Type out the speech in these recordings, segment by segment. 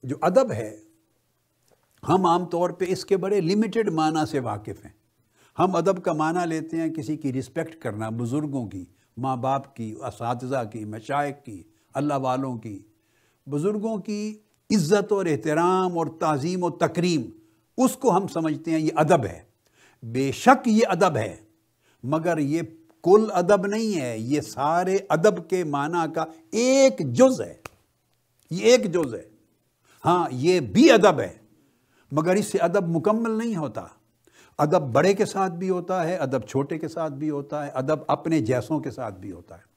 جو ادب ہے ہم عام طور پہ اس کے بڑے لمیٹڈ معنی سے واقف ہیں۔ ہم ادب کا معنی لیتے ہیں کسی کی رسپیکٹ کرنا، بزرگوں کی، ماں باپ کی، اساتذہ کی، مشائخ کی، اللہ والوں کی، بزرگوں کی عزت اور احترام اور تعظیم و تکریم، اس کو ہم سمجھتے ہیں یہ ادب ہے۔ بے شک یہ ادب ہے، مگر یہ کل ادب نہیں ہے، یہ سارے ادب کے معنی کا ایک جز ہے، یہ ایک جز ہے۔ ہاں یہ بھی ادب ہے، مگر اس سے ادب مکمل نہیں ہوتا۔ ادب بڑے کے ساتھ بھی ہوتا ہے، ادب چھوٹے کے ساتھ بھی ہوتا ہے، ادب اپنے جیسوں کے ساتھ بھی ہوتا ہے۔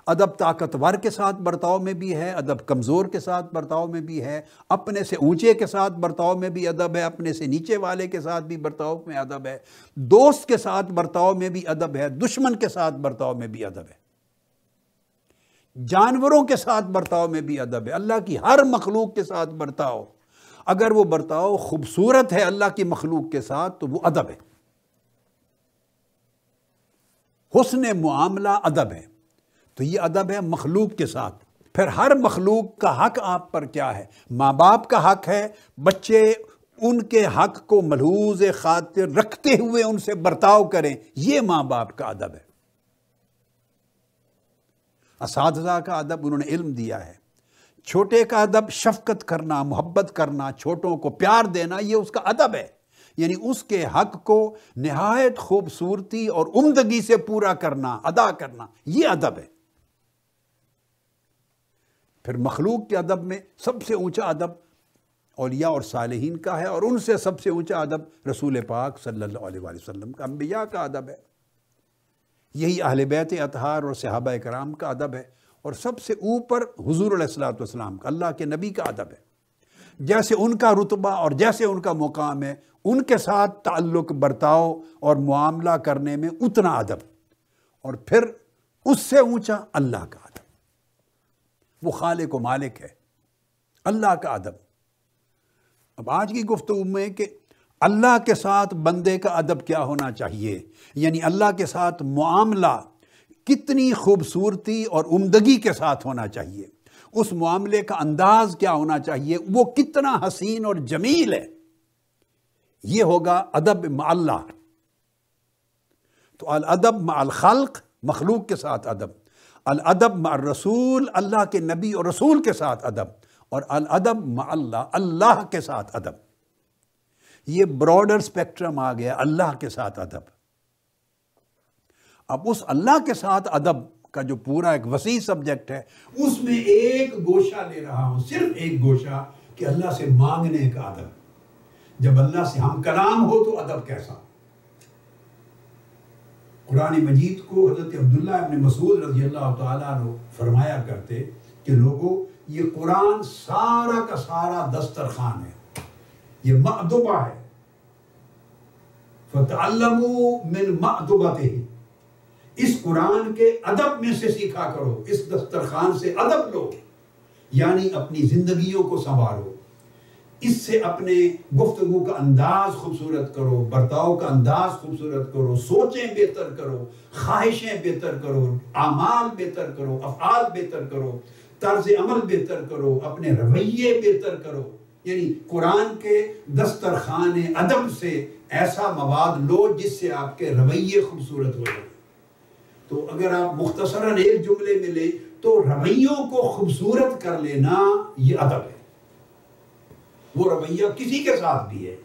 ادب طاقتور کے ساتھ برتاؤ میں بھی ہے، ادب کمزور کے ساتھ برتاؤ میں بھی ہے، اپنے سے اونچے کے ساتھ برتاؤ میں بھی ادب ہے، اپنے سے نیچے والے کے ساتھ بھی برتاؤ میں ادب ہے، دوست کے ساتھ برتاؤ میں بھی ادب ہے، دشمن کے ساتھ برتاؤ میں بھی ادب ہے، جانوروں کے ساتھ برتاؤ میں بھی ادب ہے، اللہ کی ہر مخلوق کے ساتھ برتاؤ، اگر وہ برتاؤ خوبصورت ہے اللہ کی مخلوق کے ساتھ تو وہ ادب ہے۔ حسن معاملہ ادب ہے، تو یہ ادب ہے مخلوق کے ساتھ۔ پھر ہر مخلوق کا حق آپ پر کیا ہے؟ ماں باپ کا حق ہے، بچے ان کے حق کو ملحوظ خاطر رکھتے ہوئے ان سے برتاؤ کریں، یہ ماں باپ کا ادب ہے۔ اساتذہ کا ادب، انہوں نے علم دیا ہے۔ چھوٹے کا ادب شفقت کرنا، محبت کرنا، چھوٹوں کو پیار دینا، یہ اس کا ادب ہے، یعنی اس کے حق کو نہایت خوبصورتی اور عمدگی سے پورا کرنا، ادا کرنا، یہ ادب ہے۔ پھر مخلوق کے ادب میں سب سے اونچا ادب اولیاء اور صالحین کا ہے، اور ان سے سب سے اونچا ادب رسول پاک صلی اللہ علیہ وآلہ وسلم کا، انبیاء کا ادب ہے۔ یہی اہل بیت اطہار اور صحابہ کرام کا ادب ہے، اور سب سے اوپر حضور علیہ الصلوۃ والسلام کا، اللہ کے نبی کا ادب ہے۔ جیسے ان کا رتبہ اور جیسے ان کا مقام ہے، ان کے ساتھ تعلق، برتاؤ اور معاملہ کرنے میں اتنا ادب، اور پھر اس سے اونچا اللہ کا ادب، وہ خالق و مالک ہے، اللہ کا ادب۔ اب آج کی گفتگو میں کہ اللہ کے ساتھ بندے کا ادب کیا ہونا چاہیے، یعنی اللہ کے ساتھ معاملہ کتنی خوبصورتی اور عمدگی کے ساتھ ہونا چاہیے، اس معاملے کا انداز کیا ہونا چاہیے، وہ کتنا حسین اور جمیل ہے، یہ ہوگا ادب مع اللہ۔ تو الادب مع الخلق، مخلوق کے ساتھ ادب، الادب مع الرسول، اللہ کے نبی اور رسول کے ساتھ ادب، اور الادب مع اللہ، اللہ کے ساتھ ادب۔ یہ براڈر سپیکٹرم آ گیا، اللہ کے ساتھ ادب۔ اب اس اللہ کے ساتھ ادب کا جو پورا ایک وسیع سبجیکٹ ہے، اس میں ایک گوشہ لے رہا ہوں، صرف ایک گوشہ، کہ اللہ سے مانگنے کا ادب۔ جب اللہ سے ہم کلام ہو تو ادب کیسا؟ قرآن مجید کو حضرت عبداللہ ابن مسعود رضی اللہ تعالیٰ عنہ فرمایا کرتے کہ لوگو، یہ قرآن سارا کا سارا دسترخوان ہے، یہ مأدبہ ہے، فَتَعَلَّمُوا مِن مَأْدُبَتِهِ، اس قرآن کے ادب میں سے سیکھا کرو، اس دسترخوان سے ادب لو، یعنی اپنی زندگیوں کو سنوارو، اس سے اپنے گفتگو کا انداز خوبصورت کرو، برتاؤ کا انداز خوبصورت کرو، سوچیں بہتر کرو، خواہشیں بہتر کرو، اعمال بہتر کرو، افعال بہتر کرو، طرز عمل بہتر کرو، اپنے رویے بہتر کرو، یعنی قرآن کے دسترخوان ادب سے ایسا مواد لو جس سے آپ کے رویے خوبصورت ہو جائیں۔ تو اگر آپ مختصراً ایک جملے میں لیں تو رویوں کو خوبصورت کر لینا یہ ادب ہے۔ وہ رویہ کسی کے ساتھ بھی ہے،